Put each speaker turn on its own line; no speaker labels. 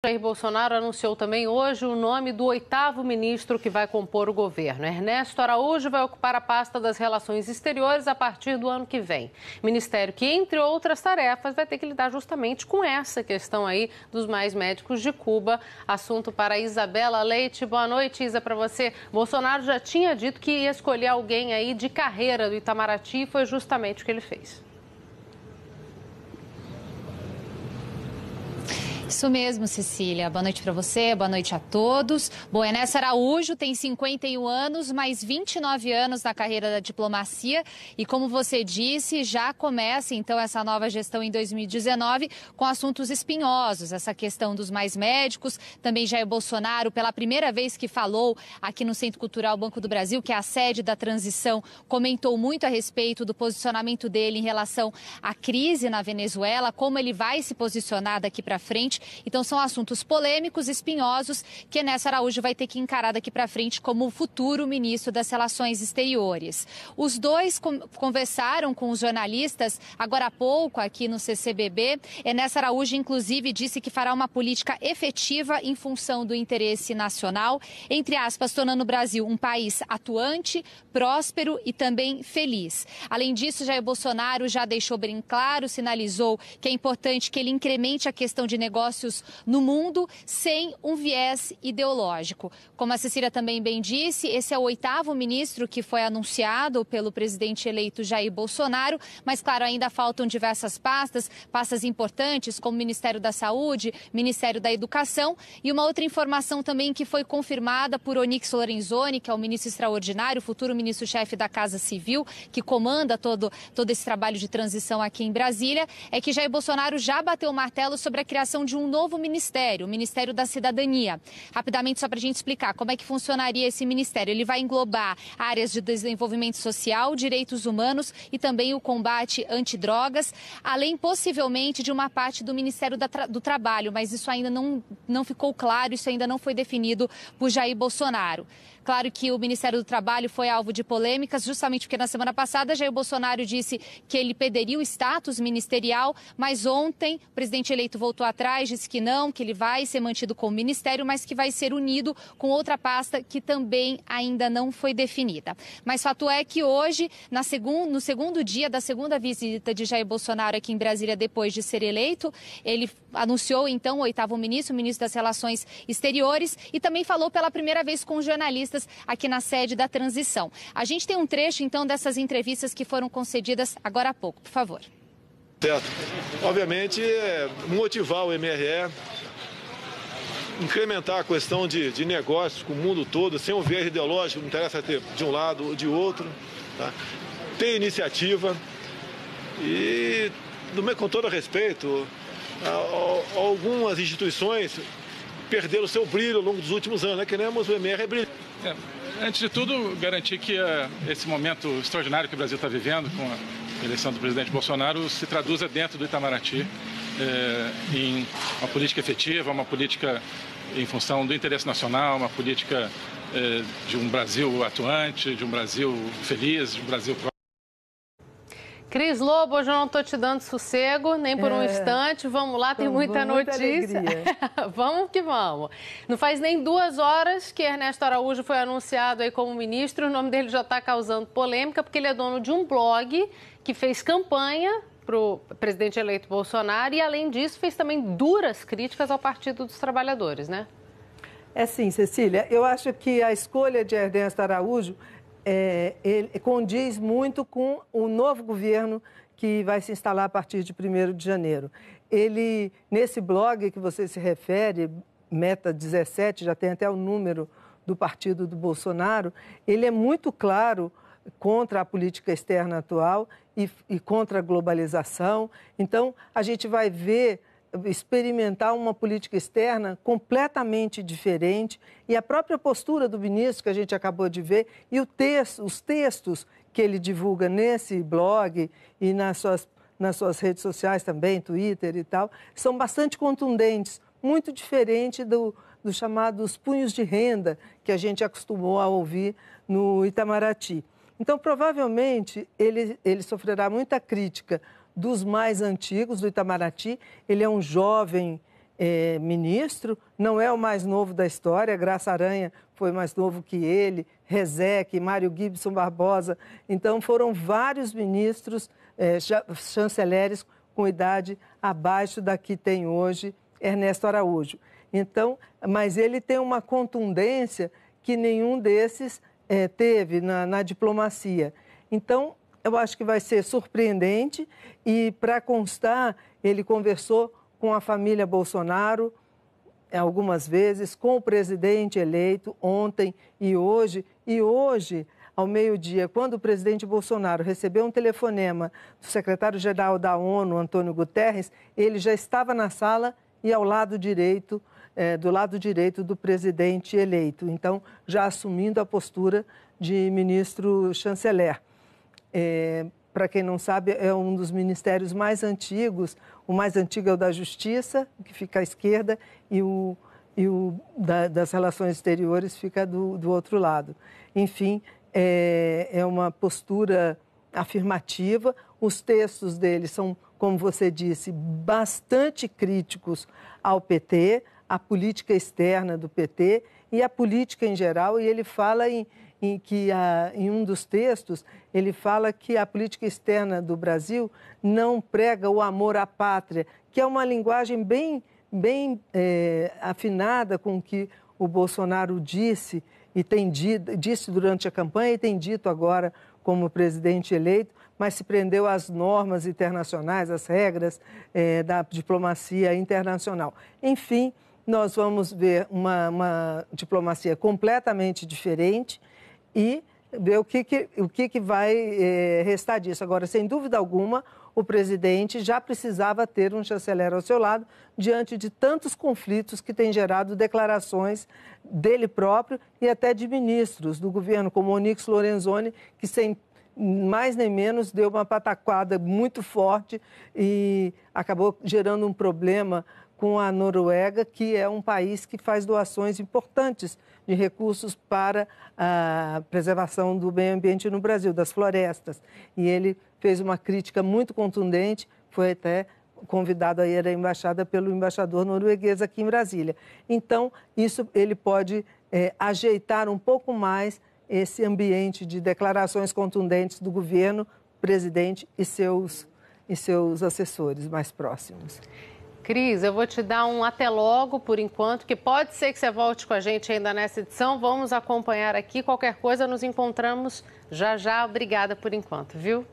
Jair Bolsonaro anunciou também hoje o nome do 8º ministro que vai compor o governo. Ernesto Araújo vai ocupar a pasta das Relações Exteriores a partir do ano que vem. Ministério que, entre outras tarefas, vai ter que lidar justamente com essa questão aí dos mais médicos de Cuba. Assunto para Isabela Leite. Boa noite, Isa, para você. Bolsonaro já tinha dito que ia escolher alguém aí de carreira do Itamaraty e foi justamente o que ele fez.
Isso mesmo, Cecília. Boa noite para você, boa noite a todos. Bom, Ernesto Araújo tem 51 anos, mais 29 anos na carreira da diplomacia e, como você disse, já começa então essa nova gestão em 2019 com assuntos espinhosos, essa questão dos mais médicos. Também Jair Bolsonaro, pela primeira vez que falou aqui no Centro Cultural Banco do Brasil, que é a sede da transição, comentou muito a respeito do posicionamento dele em relação à crise na Venezuela, como ele vai se posicionar daqui para frente. Então são assuntos polêmicos, espinhosos, que Ernesto Araújo vai ter que encarar daqui para frente como o futuro ministro das Relações Exteriores. Os dois conversaram com os jornalistas agora há pouco aqui no CCBB. Ernesto Araújo, inclusive, disse que fará uma política efetiva em função do interesse nacional, entre aspas, tornando o Brasil um país atuante, próspero e também feliz. Além disso, Jair Bolsonaro já deixou bem claro, sinalizou que é importante que ele incremente a questão de negócios no mundo sem um viés ideológico. Como a Cecília também bem disse, esse é o 8º ministro que foi anunciado pelo presidente eleito Jair Bolsonaro, mas claro, ainda faltam diversas pastas importantes, como o Ministério da Saúde, Ministério da Educação, e uma outra informação também que foi confirmada por Onyx Lorenzoni, que é o ministro extraordinário, futuro ministro-chefe da Casa Civil, que comanda todo esse trabalho de transição aqui em Brasília, é que Jair Bolsonaro já bateu o martelo sobre a criação de um novo ministério, o Ministério da Cidadania. Rapidamente, só para a gente explicar como é que funcionaria esse ministério. Ele vai englobar áreas de desenvolvimento social, direitos humanos e também o combate antidrogas, além possivelmente de uma parte do Ministério do Trabalho, mas isso ainda não ficou claro, isso ainda não foi definido por Jair Bolsonaro. Claro que o Ministério do Trabalho foi alvo de polêmicas, justamente porque na semana passada Jair Bolsonaro disse que ele perderia o status ministerial, mas ontem o presidente eleito voltou atrás, disse que não, que ele vai ser mantido como ministério, mas que vai ser unido com outra pasta que também ainda não foi definida. Mas fato é que hoje, no segundo dia da segunda visita de Jair Bolsonaro aqui em Brasília, depois de ser eleito, ele anunciou então o 8º ministro, o ministro das Relações Exteriores, e também falou pela primeira vez com jornalistas aqui na sede da transição. A gente tem um trecho, então, dessas entrevistas que foram concedidas agora há pouco. Por favor.
Certo. Obviamente, motivar o MRE, incrementar a questão de negócios com o mundo todo, sem um viés ideológico, não interessa ter de um lado ou de outro, tá? Ter iniciativa e, com todo respeito, algumas instituições perderam o seu brilho ao longo dos últimos anos, né? Queremos o MR brilhar.
Antes de tudo, garantir que esse momento extraordinário que o Brasil está vivendo, com a eleição do presidente Bolsonaro, se traduza dentro do Itamaraty em uma política efetiva, uma política em função do interesse nacional, uma política de um Brasil atuante, de um Brasil feliz, de um Brasil próspero.
Cris Lobo, hoje eu não estou te dando sossego, nem por um instante. Vamos lá, tem muita notícia. Vamos que vamos. Não faz nem 2 horas que Ernesto Araújo foi anunciado aí como ministro. O nome dele já está causando polêmica, porque ele é dono de um blog que fez campanha para o presidente eleito Bolsonaro e, além disso, fez também duras críticas ao Partido dos Trabalhadores, né?
É sim, Cecília. Eu acho que a escolha de Ernesto Araújo ele condiz muito com o novo governo que vai se instalar a partir de 1º de janeiro. Ele, nesse blog que você se refere, Meta 17, já tem até o número do partido do Bolsonaro, ele é muito claro contra a política externa atual e contra a globalização. Então, a gente vai experimentar uma política externa completamente diferente e a própria postura do ministro que a gente acabou de ver e os textos que ele divulga nesse blog e nas suas redes sociais também, Twitter e tal, são bastante contundentes, muito diferente dos chamados punhos de renda que a gente acostumou a ouvir no Itamaraty. Então, provavelmente, ele sofrerá muita crítica dos mais antigos do Itamaraty. Ele é um jovem ministro, não é o mais novo da história, Graça Aranha foi mais novo que ele, Rezec, Mário Gibson Barbosa. Então, foram vários ministros, chanceleres com idade abaixo da que tem hoje Ernesto Araújo. Então, mas ele tem uma contundência que nenhum desses teve na diplomacia. Então, eu acho que vai ser surpreendente e, para constar, ele conversou com a família Bolsonaro algumas vezes, com o presidente eleito ontem e hoje. E hoje, ao meio-dia, quando o presidente Bolsonaro recebeu um telefonema do secretário-geral da ONU, Antônio Guterres, ele já estava na sala e ao lado direito, do lado direito do presidente eleito. Então, já assumindo a postura de ministro chanceler. Para quem não sabe, é um dos ministérios mais antigos. O mais antigo é o da Justiça, que fica à esquerda, e o das Relações Exteriores fica do outro lado. Enfim, é uma postura afirmativa. Os textos dele são, como você disse, bastante críticos ao PT, à política externa do PT e à política em geral, e ele fala em um dos textos, ele fala que a política externa do Brasil não prega o amor à pátria, que é uma linguagem bem afinada com o que o Bolsonaro disse disse durante a campanha e tem dito agora como presidente eleito, mas se prendeu às normas internacionais, às regras da diplomacia internacional. Enfim, nós vamos ver uma diplomacia completamente diferente e ver o que vai restar disso. Agora, sem dúvida alguma, o presidente já precisava ter um chanceler ao seu lado diante de tantos conflitos que tem gerado declarações dele próprio e até de ministros do governo, como Onyx Lorenzoni, que sem mais nem menos deu uma pataquada muito forte e acabou gerando um problema com a Noruega, que é um país que faz doações importantes de recursos para a preservação do meio ambiente no Brasil, das florestas. E ele fez uma crítica muito contundente, foi até convidado a ir à embaixada pelo embaixador norueguês aqui em Brasília. Então, isso ele pode ajeitar um pouco mais esse ambiente de declarações contundentes do governo, presidente e seus assessores mais próximos.
Cris, eu vou te dar um até logo por enquanto, que pode ser que você volte com a gente ainda nessa edição. Vamos acompanhar aqui. Qualquer coisa, nos encontramos já já. Obrigada por enquanto, viu?